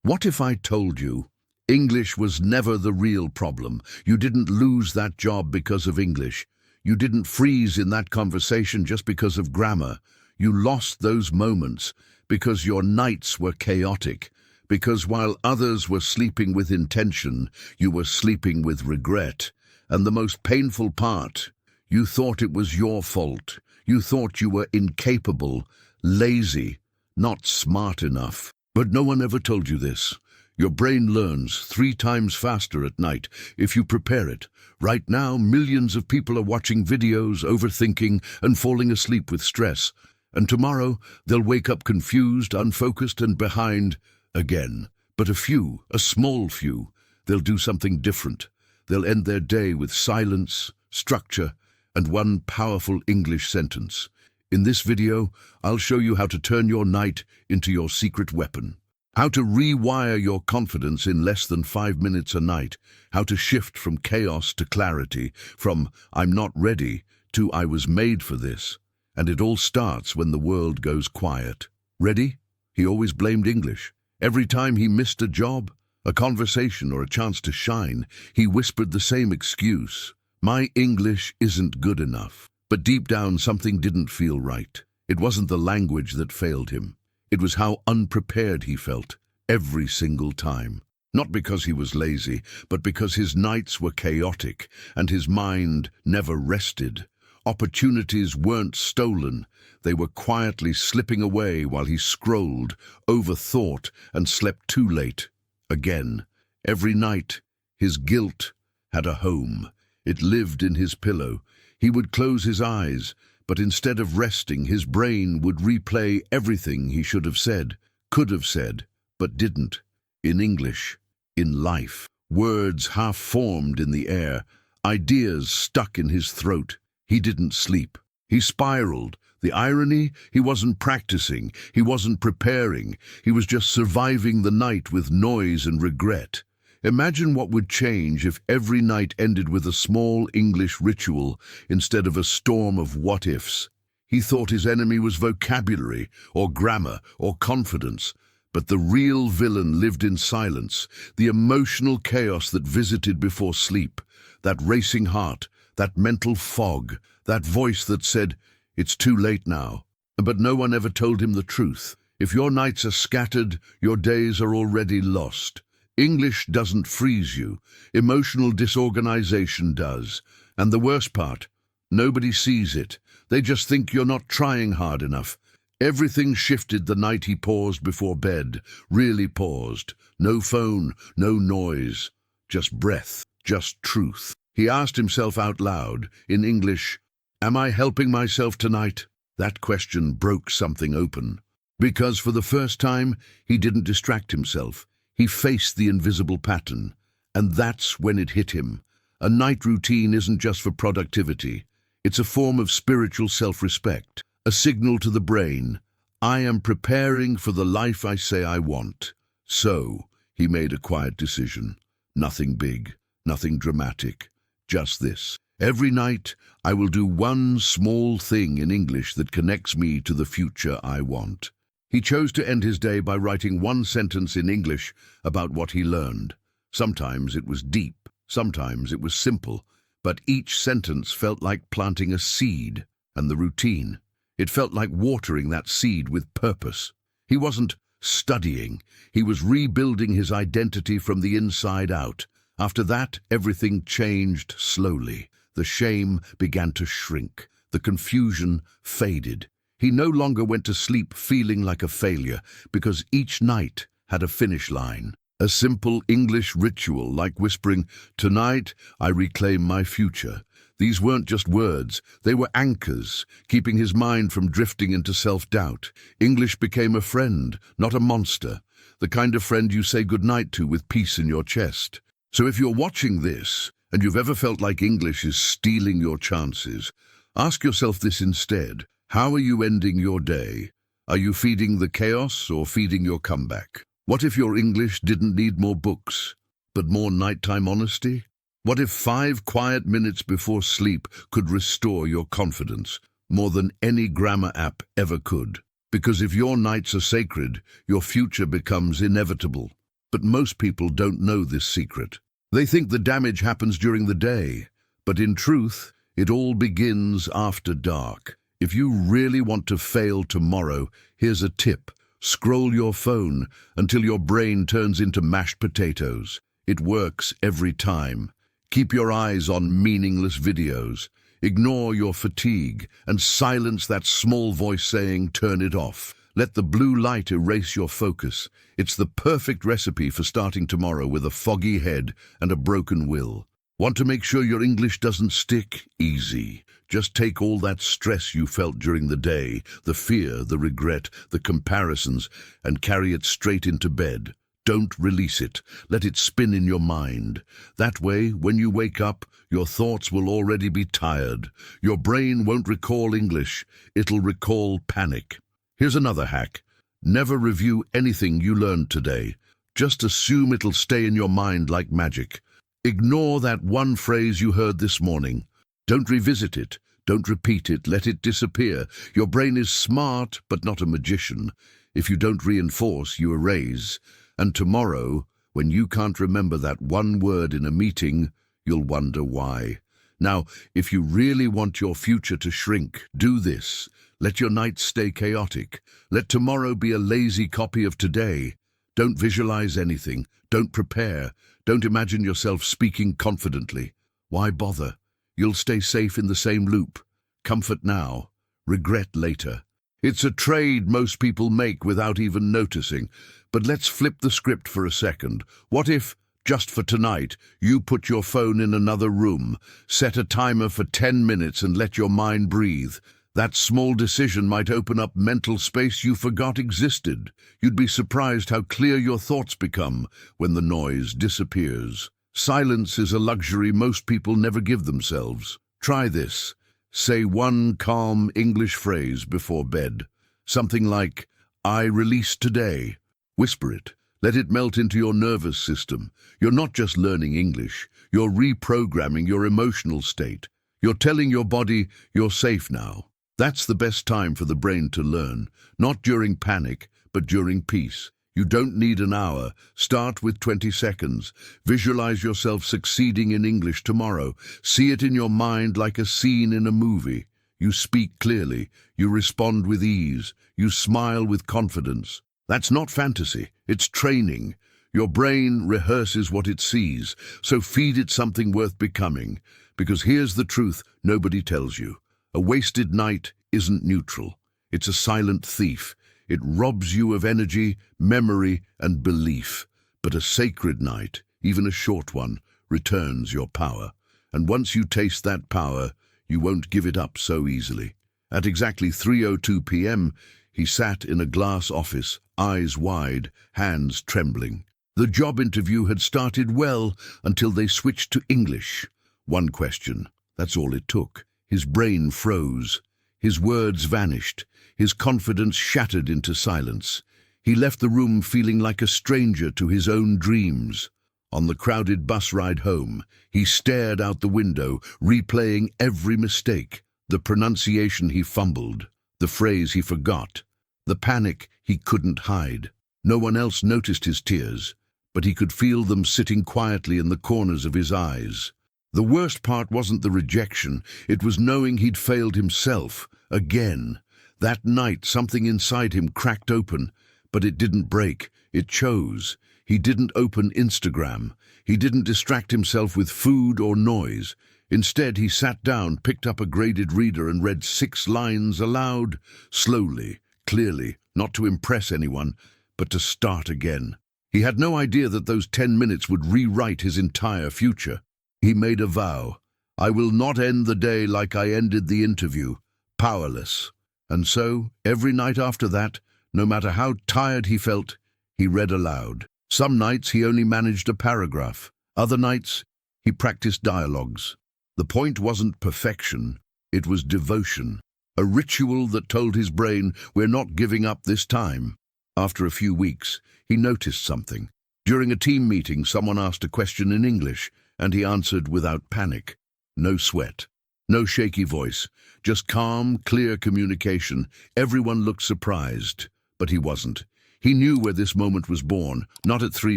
What if I told you English was never the real problem? You didn't lose that job because of English. You didn't freeze in that conversation just because of grammar. You lost those moments because your nights were chaotic, because while others were sleeping with intention, you were sleeping with regret. And the most painful part, you thought it was your fault. You thought you were incapable, lazy, not smart enough. But no one ever told you this. Your brain learns 3 times faster at night if you prepare it. Right now, millions of people are watching videos, overthinking, and falling asleep with stress. And tomorrow, they'll wake up confused, unfocused, and behind again. But a small few, they'll do something different. They'll end their day with silence, structure, and one powerful English sentence. In this video, I'll show you how to turn your night into your secret weapon. How to rewire your confidence in less than 5 minutes a night. How to shift from chaos to clarity, from "I'm not ready" to "I was made for this." And it all starts when the world goes quiet. Ready? He always blamed English. Every time he missed a job, a conversation, or a chance to shine, he whispered the same excuse: "My English isn't good enough." But deep down, something didn't feel right. It wasn't the language that failed him. It was how unprepared he felt every single time. Not because he was lazy, but because his nights were chaotic and his mind never rested. Opportunities weren't stolen. They were quietly slipping away while he scrolled, overthought, and slept too late. Again, every night, his guilt had a home. It lived in his pillow. He would close his eyes, but instead of resting, his brain would replay everything he should have said, could have said, but didn't. In English, in life. Words half-formed in the air, ideas stuck in his throat. He didn't sleep. He spiraled. The irony? He wasn't practicing. He wasn't preparing. He was just surviving the night with noise and regret. Imagine what would change if every night ended with a small English ritual instead of a storm of what-ifs. He thought his enemy was vocabulary, or grammar, or confidence. But the real villain lived in silence, the emotional chaos that visited before sleep, that racing heart, that mental fog, that voice that said, "It's too late now." But no one ever told him the truth. If your nights are scattered, your days are already lost. English doesn't freeze you. Emotional disorganization does. And the worst part, nobody sees it. They just think you're not trying hard enough. Everything shifted the night he paused before bed, really paused. No phone, no noise, just breath, just truth. He asked himself out loud, in English, "Am I helping myself tonight?" That question broke something open. Because for the first time, he didn't distract himself. He faced the invisible pattern, and that's when it hit him. A night routine isn't just for productivity. It's a form of spiritual self-respect, a signal to the brain, "I am preparing for the life I say I want." So, he made a quiet decision. Nothing big, nothing dramatic, just this. Every night, I will do one small thing in English that connects me to the future I want. He chose to end his day by writing one sentence in English about what he learned. Sometimes it was deep, sometimes it was simple, but each sentence felt like planting a seed. And the routine, it felt like watering that seed with purpose. He wasn't studying, he was rebuilding his identity from the inside out. After that, everything changed slowly. The shame began to shrink, the confusion faded. He no longer went to sleep feeling like a failure, because each night had a finish line. A simple English ritual like whispering, "Tonight I reclaim my future." These weren't just words, they were anchors, keeping his mind from drifting into self-doubt. English became a friend, not a monster, the kind of friend you say goodnight to with peace in your chest. So if you're watching this, and you've ever felt like English is stealing your chances, ask yourself this instead. How are you ending your day? Are you feeding the chaos or feeding your comeback? What if your English didn't need more books, but more nighttime honesty? What if 5 quiet minutes before sleep could restore your confidence more than any grammar app ever could? Because if your nights are sacred, your future becomes inevitable. But most people don't know this secret. They think the damage happens during the day, but in truth, it all begins after dark. If you really want to fail tomorrow, here's a tip. Scroll your phone until your brain turns into mashed potatoes. It works every time. Keep your eyes on meaningless videos. Ignore your fatigue and silence that small voice saying, "Turn it off." Let the blue light erase your focus. It's the perfect recipe for starting tomorrow with a foggy head and a broken will. Want to make sure your English doesn't stick? Easy. Just take all that stress you felt during the day, the fear, the regret, the comparisons, and carry it straight into bed. Don't release it. Let it spin in your mind. That way, when you wake up, your thoughts will already be tired. Your brain won't recall English. It'll recall panic. Here's another hack. Never review anything you learned today. Just assume it'll stay in your mind like magic. Ignore that one phrase you heard this morning. Don't revisit it. Don't repeat it. Let it disappear. Your brain is smart, but not a magician. If you don't reinforce, you erase. And tomorrow, when you can't remember that one word in a meeting, you'll wonder why. Now, if you really want your future to shrink, do this. Let your nights stay chaotic. Let tomorrow be a lazy copy of today. Don't visualize anything. Don't prepare. Don't imagine yourself speaking confidently. Why bother? You'll stay safe in the same loop. Comfort now, regret later. It's a trade most people make without even noticing. But let's flip the script for a second. What if, just for tonight, you put your phone in another room, set a timer for 10 minutes and let your mind breathe? That small decision might open up mental space you forgot existed. You'd be surprised how clear your thoughts become when the noise disappears. Silence is a luxury most people never give themselves. Try this. Say one calm English phrase before bed. Something like, "I release today." Whisper it. Let it melt into your nervous system. You're not just learning English. You're reprogramming your emotional state. You're telling your body, you're safe now. That's the best time for the brain to learn. Not during panic, but during peace. You don't need an hour. Start with 20 seconds. Visualize yourself succeeding in English tomorrow. See it in your mind like a scene in a movie. You speak clearly. You respond with ease. You smile with confidence. That's not fantasy. It's training. Your brain rehearses what it sees, so feed it something worth becoming. Because here's the truth nobody tells you. A wasted night isn't neutral. It's a silent thief. It robs you of energy, memory, and belief. But a sacred night, even a short one, returns your power. And once you taste that power, you won't give it up so easily. At exactly 3:02 p.m., he sat in a glass office, eyes wide, hands trembling. The job interview had started well until they switched to English. One question, that's all it took. His brain froze. His words vanished. His confidence shattered into silence. He left the room feeling like a stranger to his own dreams. On the crowded bus ride home, he stared out the window, replaying every mistake, the pronunciation he fumbled, the phrase he forgot, the panic he couldn't hide. No one else noticed his tears, but he could feel them sitting quietly in the corners of his eyes. The worst part wasn't the rejection, it was knowing he'd failed himself, again. That night, something inside him cracked open, but it didn't break, it chose. He didn't open Instagram. He didn't distract himself with food or noise. Instead, he sat down, picked up a graded reader and read 6 lines aloud, slowly, clearly, not to impress anyone, but to start again. He had no idea that those 10 minutes would rewrite his entire future. He made a vow. I will not end the day like I ended the interview, powerless. And so, every night after that, no matter how tired he felt, he read aloud. Some nights he only managed a paragraph. Other nights, he practiced dialogues. The point wasn't perfection, it was devotion. A ritual that told his brain, we're not giving up this time. After a few weeks, he noticed something. During a team meeting, someone asked a question in English, and he answered without panic. No sweat, no shaky voice, just calm, clear communication. Everyone looked surprised, but he wasn't. He knew where this moment was born, not at 3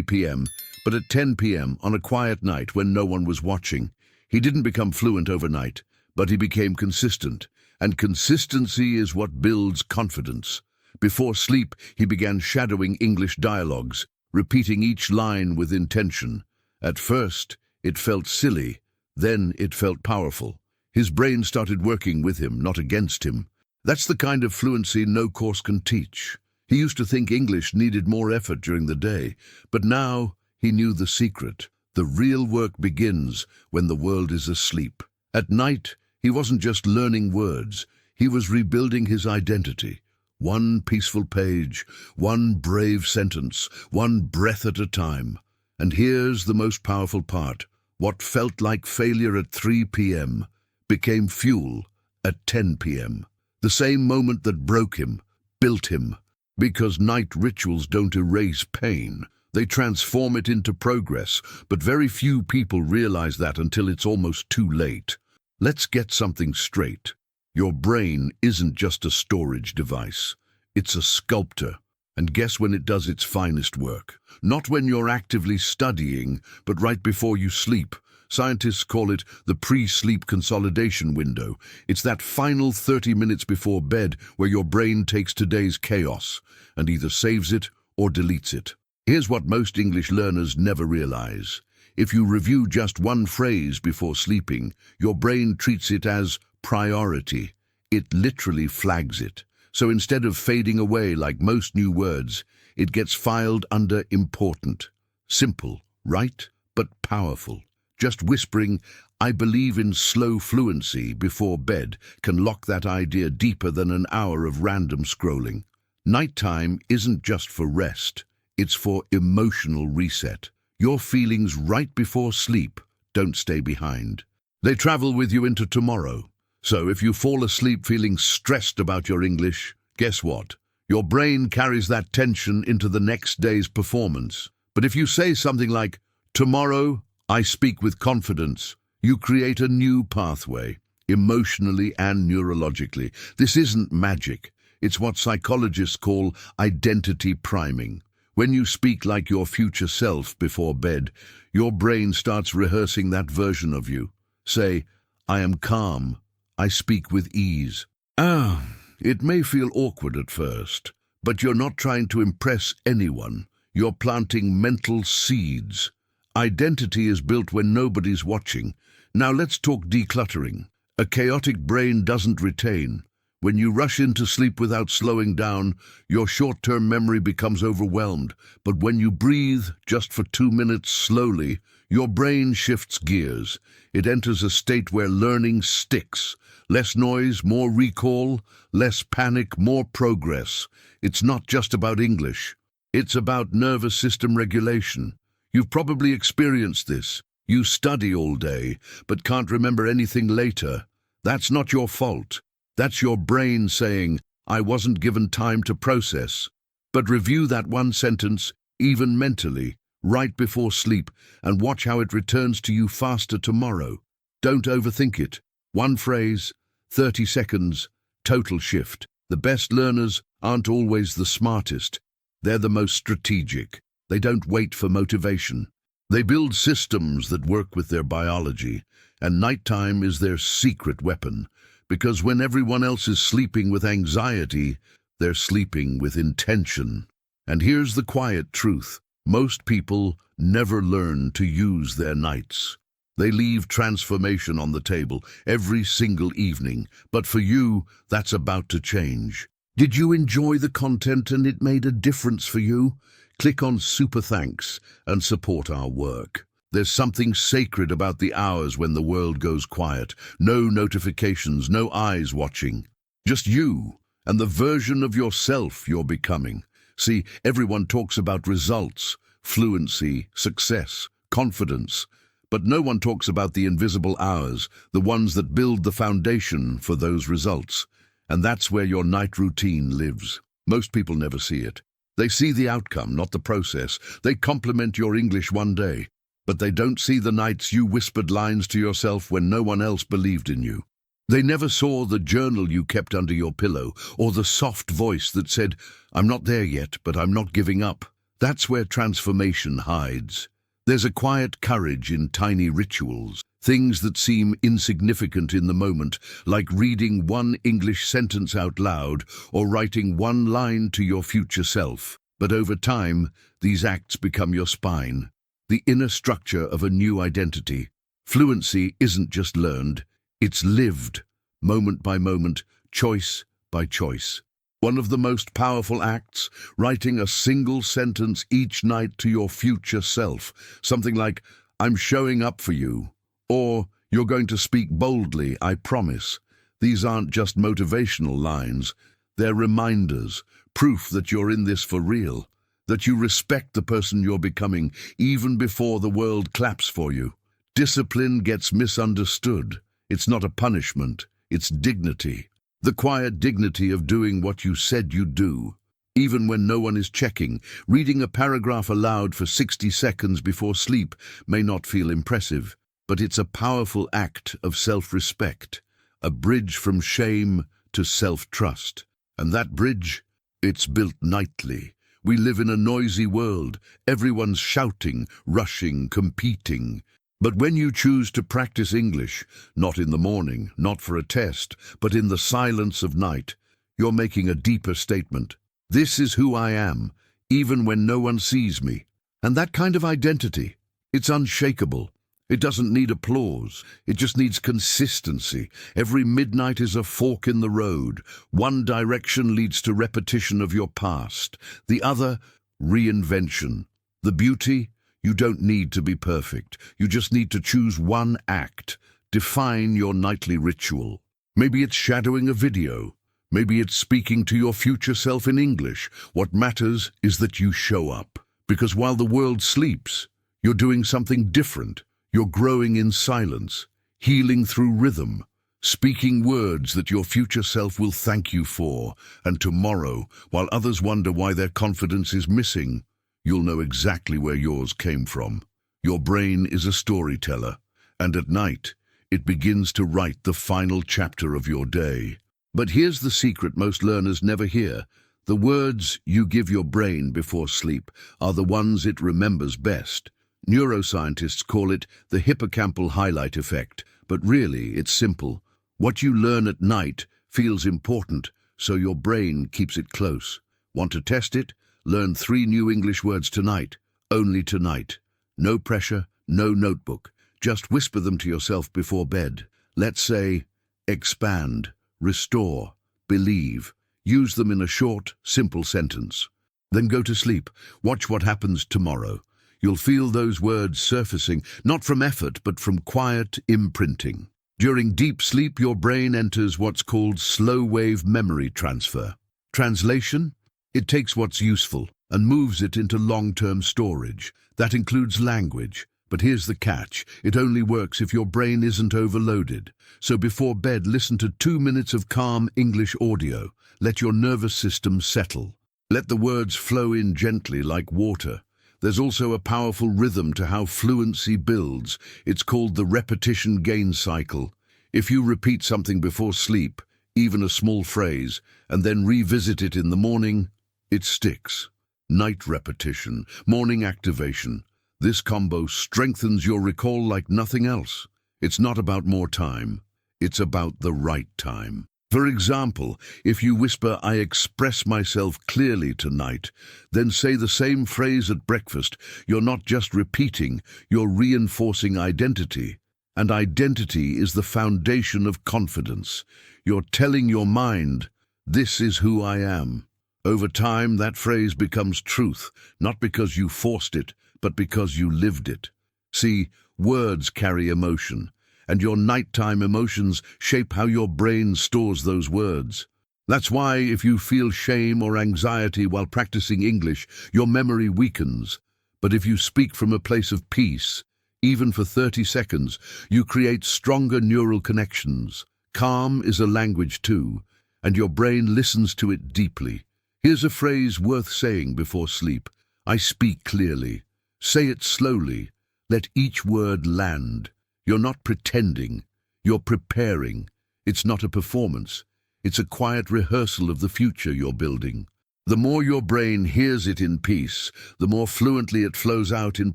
p.m., but at 10 p.m. on a quiet night when no one was watching. He didn't become fluent overnight, but he became consistent, and consistency is what builds confidence. Before sleep, he began shadowing English dialogues, repeating each line with intention. At first, it felt silly, then it felt powerful. His brain started working with him, not against him. That's the kind of fluency no course can teach. He used to think English needed more effort during the day, but now he knew the secret. The real work begins when the world is asleep. At night, he wasn't just learning words, he was rebuilding his identity. One peaceful page, one brave sentence, one breath at a time. And here's the most powerful part. What felt like failure at 3 p.m. became fuel at 10 p.m. The same moment that broke him, built him. Because night rituals don't erase pain. They transform it into progress, but very few people realize that until it's almost too late. Let's get something straight. Your brain isn't just a storage device. It's a sculptor. And guess when it does its finest work? Not when you're actively studying, but right before you sleep. Scientists call it the pre-sleep consolidation window. It's that final 30 minutes before bed where your brain takes today's chaos and either saves it or deletes it. Here's what most English learners never realize. If you review just one phrase before sleeping, your brain treats it as priority. It literally flags it. So instead of fading away like most new words, it gets filed under important. Simple, right? But powerful. Just whispering, "I believe in slow fluency" before bed can lock that idea deeper than an hour of random scrolling. Nighttime isn't just for rest, it's for emotional reset. Your feelings right before sleep don't stay behind. They travel with you into tomorrow. So if you fall asleep feeling stressed about your English, guess what? Your brain carries that tension into the next day's performance. But if you say something like, "Tomorrow, I speak with confidence," you create a new pathway, emotionally and neurologically. This isn't magic. It's what psychologists call identity priming. When you speak like your future self before bed, your brain starts rehearsing that version of you. Say, "I am calm. I speak with ease." It may feel awkward at first, but you're not trying to impress anyone. You're planting mental seeds. Identity is built when nobody's watching. Now let's talk decluttering. A chaotic brain doesn't retain. When you rush into sleep without slowing down, your short-term memory becomes overwhelmed. But when you breathe just for 2 minutes slowly, your brain shifts gears. It enters a state where learning sticks. Less noise, more recall, less panic, more progress. It's not just about English. It's about nervous system regulation. You've probably experienced this. You study all day, but can't remember anything later. That's not your fault. That's your brain saying, "I wasn't given time to process." But review that one sentence, even mentally, right before sleep, and watch how it returns to you faster tomorrow. Don't overthink it. One phrase, 30 seconds, total shift. The best learners aren't always the smartest. They're the most strategic. They don't wait for motivation. They build systems that work with their biology, and nighttime is their secret weapon. Because when everyone else is sleeping with anxiety, they're sleeping with intention. And here's the quiet truth. Most people never learn to use their nights. They leave transformation on the table every single evening. But for you, that's about to change. Did you enjoy the content and it made a difference for you? Click on Super Thanks and support our work. There's something sacred about the hours when the world goes quiet. No notifications, no eyes watching. Just you and the version of yourself you're becoming. See, everyone talks about results, fluency, success, confidence. But no one talks about the invisible hours, the ones that build the foundation for those results. And that's where your night routine lives. Most people never see it. They see the outcome, not the process. They compliment your English one day, but they don't see the nights you whispered lines to yourself when no one else believed in you. They never saw the journal you kept under your pillow or the soft voice that said, "I'm not there yet, but I'm not giving up." That's where transformation hides. There's a quiet courage in tiny rituals, things that seem insignificant in the moment, like reading one English sentence out loud or writing one line to your future self. But over time, these acts become your spine, the inner structure of a new identity. Fluency isn't just learned, it's lived, moment by moment, choice by choice. One of the most powerful acts, writing a single sentence each night to your future self. Something like, "I'm showing up for you," or "You're going to speak boldly, I promise." These aren't just motivational lines. They're reminders, proof that you're in this for real, that you respect the person you're becoming even before the world claps for you. Discipline gets misunderstood. It's not a punishment, it's dignity. The quiet dignity of doing what you said you'd do. Even when no one is checking, reading a paragraph aloud for 60 seconds before sleep may not feel impressive, but it's a powerful act of self-respect, a bridge from shame to self-trust. And that bridge, it's built nightly. We live in a noisy world. Everyone's shouting, rushing, competing. But when you choose to practice English, not in the morning, not for a test, but in the silence of night, you're making a deeper statement. This is who I am, even when no one sees me. And that kind of identity, it's unshakable. It doesn't need applause. It just needs consistency. Every midnight is a fork in the road. One direction leads to repetition of your past. The other, reinvention. The beauty, you don't need to be perfect. You just need to choose one act. Define your nightly ritual. Maybe it's shadowing a video. Maybe it's speaking to your future self in English. What matters is that you show up. Because while the world sleeps, you're doing something different. You're growing in silence, healing through rhythm, speaking words that your future self will thank you for. And tomorrow, while others wonder why their confidence is missing, you'll know exactly where yours came from. Your brain is a storyteller, and at night, it begins to write the final chapter of your day. But here's the secret most learners never hear. The words you give your brain before sleep are the ones it remembers best. Neuroscientists call it the hippocampal highlight effect, but really it's simple. What you learn at night feels important, so your brain keeps it close. Want to test it? Learn 3 new English words tonight, only tonight. No pressure, no notebook. Just whisper them to yourself before bed. Let's say, expand, restore, believe. Use them in a short, simple sentence. Then go to sleep. Watch what happens tomorrow. You'll feel those words surfacing, not from effort, but from quiet imprinting. During deep sleep, your brain enters what's called slow-wave memory transfer. Translation? It takes what's useful and moves it into long-term storage. That includes language. But here's the catch. It only works if your brain isn't overloaded. So before bed, listen to 2 minutes of calm English audio. Let your nervous system settle. Let the words flow in gently like water. There's also a powerful rhythm to how fluency builds. It's called the repetition gain cycle. If you repeat something before sleep, even a small phrase, and then revisit it in the morning, it sticks. Night repetition, morning activation. This combo strengthens your recall like nothing else. It's not about more time. It's about the right time. For example, if you whisper, "I express myself clearly tonight," then say the same phrase at breakfast, you're not just repeating, you're reinforcing identity. And identity is the foundation of confidence. You're telling your mind, "This is who I am." Over time, that phrase becomes truth, not because you forced it, but because you lived it. See, words carry emotion, and your nighttime emotions shape how your brain stores those words. That's why if you feel shame or anxiety while practicing English, your memory weakens. But if you speak from a place of peace, even for 30 seconds, you create stronger neural connections. Calm is a language too, and your brain listens to it deeply. Here's a phrase worth saying before sleep. I speak clearly. Say it slowly. Let each word land. You're not pretending. You're preparing. It's not a performance. It's a quiet rehearsal of the future you're building. The more your brain hears it in peace, the more fluently it flows out in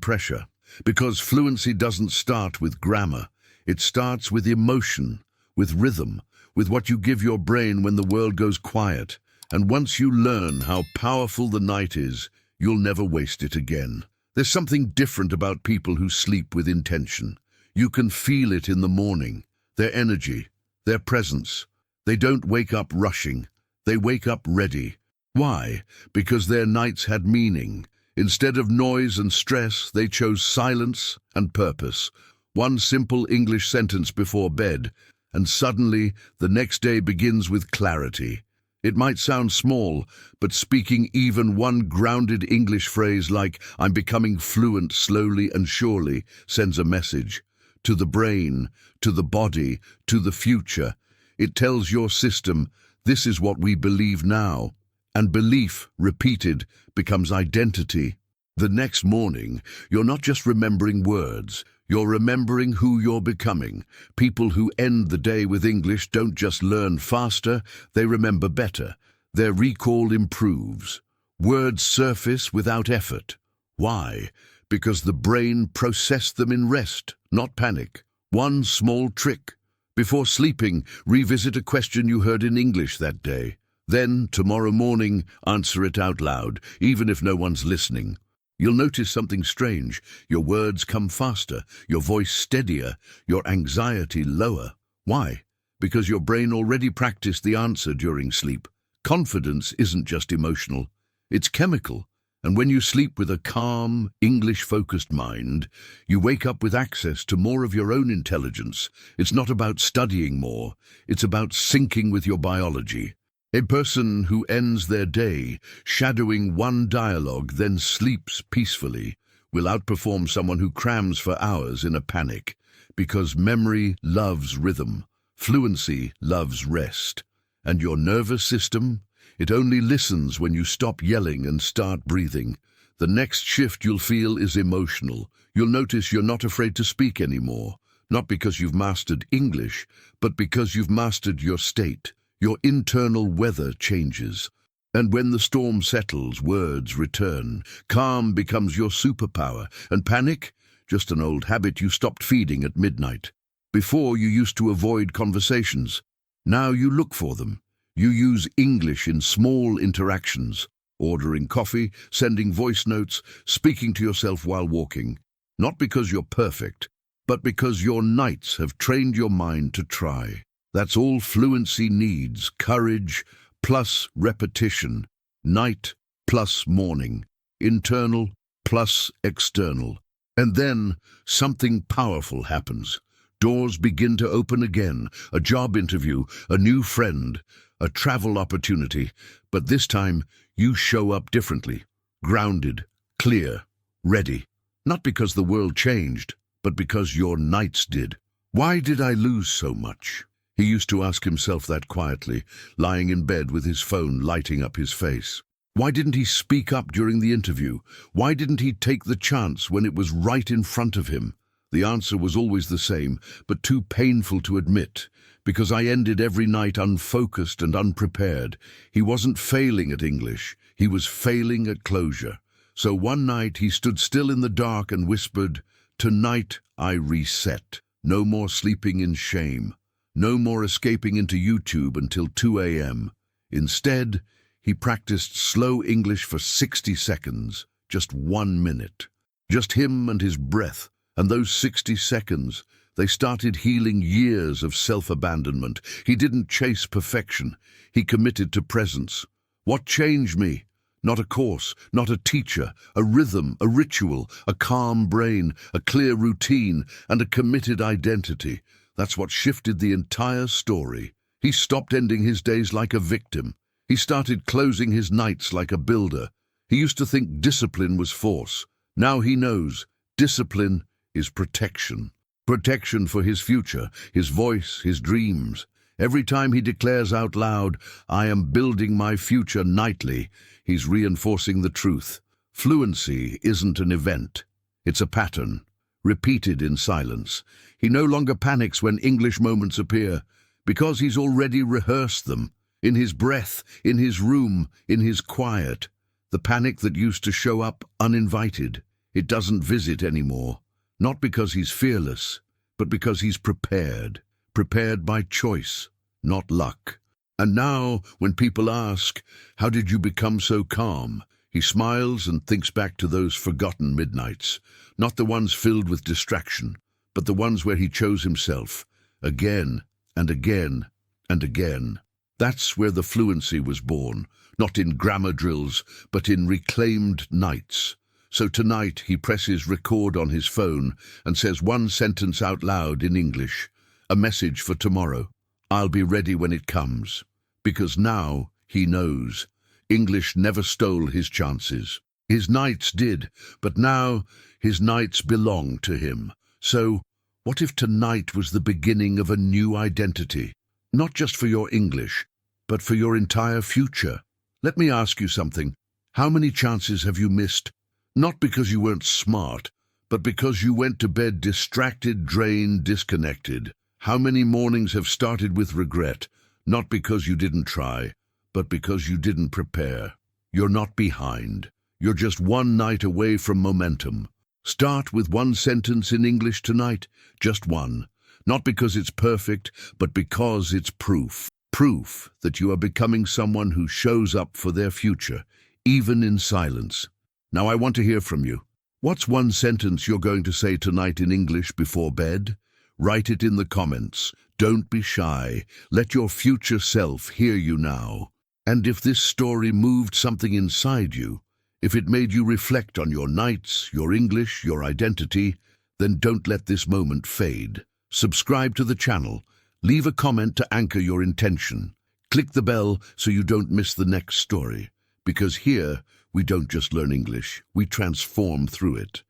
pressure. Because fluency doesn't start with grammar. It starts with emotion, with rhythm, with what you give your brain when the world goes quiet. And once you learn how powerful the night is, you'll never waste it again. There's something different about people who sleep with intention. You can feel it in the morning, their energy, their presence. They don't wake up rushing. They wake up ready. Why? Because their nights had meaning. Instead of noise and stress, they chose silence and purpose. One simple English sentence before bed, and suddenly the next day begins with clarity. It might sound small, but speaking even one grounded English phrase like "I'm becoming fluent slowly and surely" sends a message. To the brain, to the body, to the future. It tells your system, this is what we believe now. And belief, repeated, becomes identity. The next morning, you're not just remembering words, you're remembering who you're becoming. People who end the day with English don't just learn faster, they remember better. Their recall improves. Words surface without effort. Why? Because the brain processed them in rest, not panic. One small trick. Before sleeping, revisit a question you heard in English that day. Then, tomorrow morning, answer it out loud, even if no one's listening. You'll notice something strange. Your words come faster, your voice steadier, your anxiety lower. Why? Because your brain already practiced the answer during sleep. Confidence isn't just emotional, it's chemical. And when you sleep with a calm, English-focused mind, you wake up with access to more of your own intelligence. It's not about studying more, it's about syncing with your biology. A person who ends their day shadowing one dialogue, then sleeps peacefully, will outperform someone who crams for hours in a panic, because memory loves rhythm, fluency loves rest, and your nervous system, it only listens when you stop yelling and start breathing. The next shift you'll feel is emotional. You'll notice you're not afraid to speak anymore, not because you've mastered English, but because you've mastered your state. Your internal weather changes. And when the storm settles, words return. Calm becomes your superpower, and panic, just an old habit you stopped feeding at midnight. Before, you used to avoid conversations. Now you look for them. You use English in small interactions, ordering coffee, sending voice notes, speaking to yourself while walking. Not because you're perfect, but because your nights have trained your mind to try. That's all fluency needs, courage plus repetition, night plus morning, internal plus external. And then something powerful happens. Doors begin to open again, a job interview, a new friend, a travel opportunity, but this time you show up differently, grounded, clear, ready. Not because the world changed, but because your nights did. Why did I lose so much? He used to ask himself that quietly, lying in bed with his phone lighting up his face. Why didn't he speak up during the interview? Why didn't he take the chance when it was right in front of him? The answer was always the same, but too painful to admit. Because I ended every night unfocused and unprepared. He wasn't failing at English, he was failing at closure. So one night he stood still in the dark and whispered, "Tonight I reset. No more sleeping in shame. No more escaping into YouTube until 2 a.m. Instead, he practiced slow English for 60 seconds, just 1 minute. Just him and his breath. And those 60 seconds, they started healing years of self-abandonment. He didn't chase perfection. He committed to presence. What changed me? Not a course, not a teacher, a rhythm, a ritual, a calm brain, a clear routine, and a committed identity. That's what shifted the entire story. He stopped ending his days like a victim. He started closing his nights like a builder. He used to think discipline was force. Now he knows discipline is protection. Protection for his future, his voice, his dreams. Every time he declares out loud, "I am building my future nightly," he's reinforcing the truth. Fluency isn't an event. It's a pattern, repeated in silence. He no longer panics when English moments appear, Because he's already rehearsed them. In his breath, in his room, in his quiet. The panic that used to show up uninvited. It doesn't visit anymore. Not because he's fearless, but because he's prepared. Prepared by choice, not luck. And now, when people ask, how did you become so calm? He smiles and thinks back to those forgotten midnights. Not the ones filled with distraction, but the ones where he chose himself. Again and again and again. That's where the fluency was born. Not in grammar drills, but in reclaimed nights. So tonight he presses record on his phone and says one sentence out loud in English. A message for tomorrow. I'll be ready when it comes. Because now he knows. English never stole his chances. His nights did, but now his nights belong to him. So, what if tonight was the beginning of a new identity? Not just for your English, but for your entire future. Let me ask you something. How many chances have you missed? Not because you weren't smart, but because you went to bed distracted, drained, disconnected. How many mornings have started with regret? Not because you didn't try, but because you didn't prepare. You're not behind. You're just one night away from momentum. Start with one sentence in English tonight, just one. Not because it's perfect, but because it's proof. Proof that you are becoming someone who shows up for their future, even in silence. Now I want to hear from you. What's one sentence you're going to say tonight in English before bed? Write it in the comments. Don't be shy. Let your future self hear you now. And if this story moved something inside you, if it made you reflect on your nights, your English, your identity, then don't let this moment fade. Subscribe to the channel. Leave a comment to anchor your intention. Click the bell so you don't miss the next story. Because here, we don't just learn English, we transform through it.